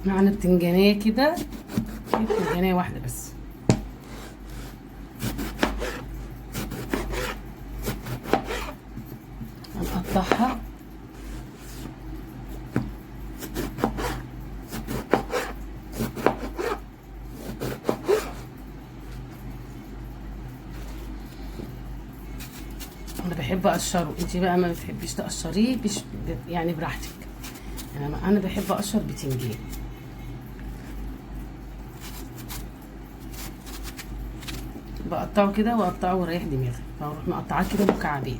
معانا بتنجانية كده، بتنجانية واحدة بس. هنقطعها انا بحب اقشره، انتي بقى ما بتحبيش تقشريه يعني براحتك. انا بحب اقشر بتنجان. بقطعه كده واقطعه واريح دماغي، فاروح مقطعاه كده مكعبات.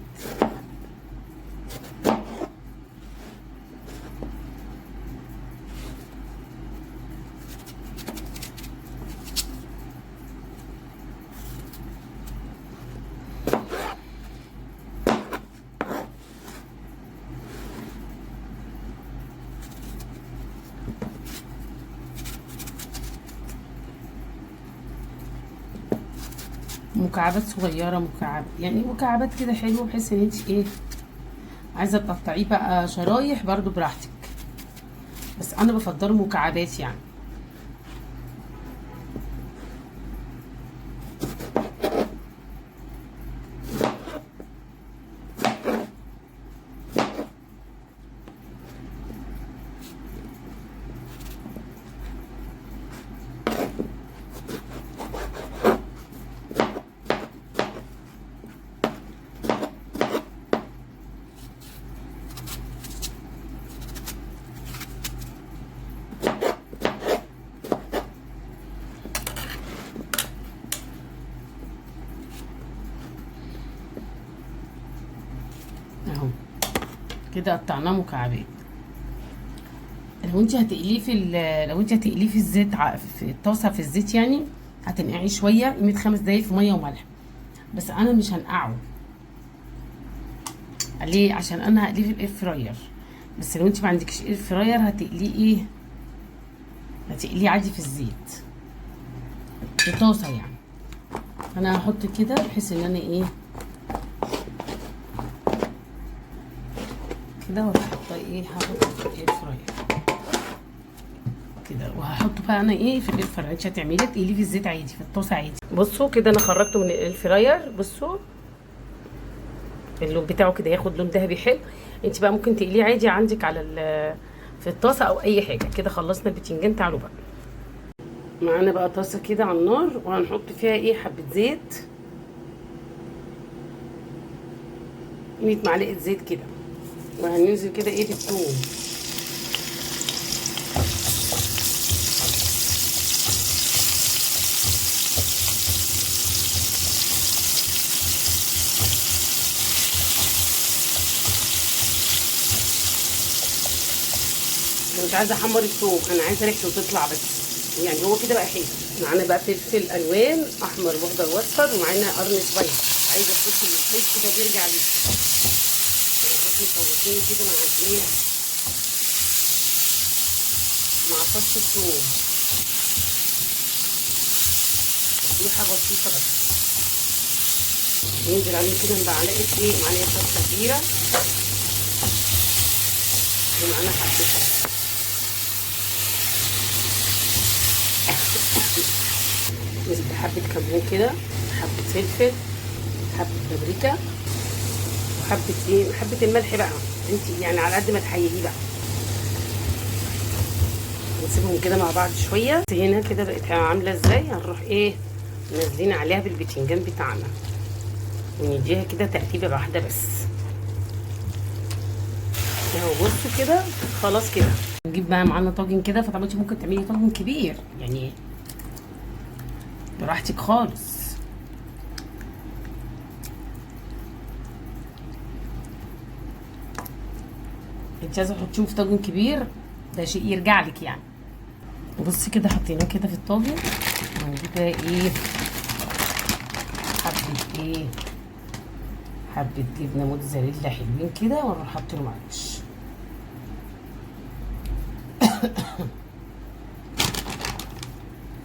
مكعبات صغيره، يعني مكعبات كده حلوه، بحيث ان انت ايه عايزه تقطعيه بقى شرايح برضو براحتك، بس انا بفضله مكعبات يعني. اهو كده قطعناه مكعبات. لو انت هتقليه في الزيت، في الطاسه في الزيت يعني، هتنقعيه شويه قيمه 5 دقايق في ميه وملح. بس انا مش هنقعه. ليه؟ عشان انا هقليه في الاير فراير. بس لو انت ما عندكش اير فراير هتقليه ايه، هتقليه عادي في الزيت، في طاسه يعني. انا هحط كده بحيث ان انا ايه كده، وهحط ايه، هحط في الاير فراير كده، وهحطه بقى انا ايه في الاير فراير. انت هتعمليه تقليه في الزيت عادي، في الطاسه عادي. بصوا كده انا خرجته من الاير فراير. بصوا اللون بتاعه كده ياخد لون ذهبي حلو. انت بقى ممكن تقليه عادي عندك على في الطاسه او اي حاجه. كده خلصنا البتنجان. تعالوا بقى معانا بقى طاسه كده على النار، وهنحط فيها ايه، حبه زيت، 100 معلقه زيت كده، وهننزل كده ايه بالثوم. انا مش عايزه احمر الثوم، انا عايزه ريحته تطلع بس، يعني هو كده بقى حلو. معانا بقى فلفل الوان احمر واخضر واصفر، ومعانا قرن صغير. عايزه تحطي الفلفل كده بيرجع ليك. نحط مشوحين كده مع الايه، مع فص الثوم، تشويحه بسيطه بس. ننزل عليه كده بمعلقه ايه، معلقه صلصه كبيره، ومعانا حبه نزل بحبه كمون كده، حبه فلفل، حبه بابريكا، وحبه ايه، حبه الملح بقى انت يعني على قد ما تحيقيه بقى. نسيبهم كده مع بعض شويه. هنا كده بقت عامله ازاي، هنروح ايه نازلين عليها بالبتنجان بتاعنا، ونديها كده تقليبه واحده بس. اهو بصوا كده خلاص كده. نجيب بقى معانا طاجن كده. فطبعا انت ممكن تعملي طاجن كبير يعني براحتك خالص. انت عايزه تحطيهم في طاجن كبير، ده شيء يرجع لك يعني. وبصي كده حطيناه كده في الطاجن، ونجيب بقى ايه، حبه ايه، حبه جبنه موتزاريلا حلوين كده، ونروح حاطينهم على الوش.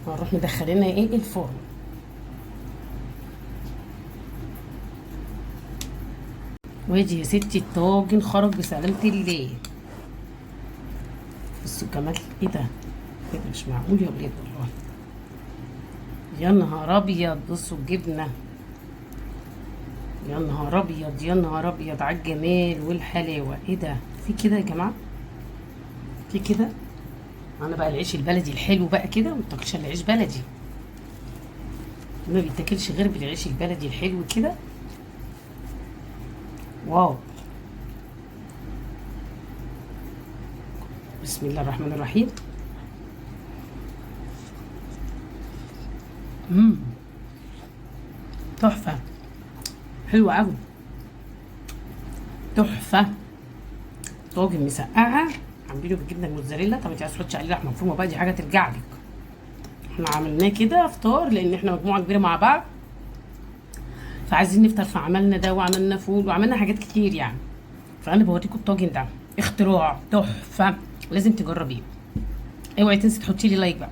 ونروح مدخلينها ايه الفرن. وادي يا ستي الطاجن خرج بسلامة الله. بصوا الجمال، ايه ده، كده مش معقول يا ولاد والله. يا نهار ابيض، بصوا الجبنه، يا نهار ابيض يا نهار ابيض على الجمال والحلاوه. ايه ده؟ في كده يا جماعه؟ في كده؟ انا بقى العيش البلدي الحلو بقى كده، ما تاكلش الا عيش بلدي، ما بيتاكلش غير بالعيش البلدي الحلو كده. واو. بسم الله الرحمن الرحيم. تحفه، حلوه قوي، تحفه. طاجن مسقعه عاملينه بالجبنه الموتزاريلا. طب انت عايز تحطي عليه لحمه مفرومه بقى، دي حاجه ترجع لك. احنا عملناه كده فطار لان احنا مجموعه كبيره مع بعض، فعايزين نفطر، فعملنا ده وعملنا فول وعملنا حاجات كتير يعني. فانا بوريكم الطاجن ده اختراع تحفه، لازم تجربيه. اوعي تنسي تحطي لي لايك بقى.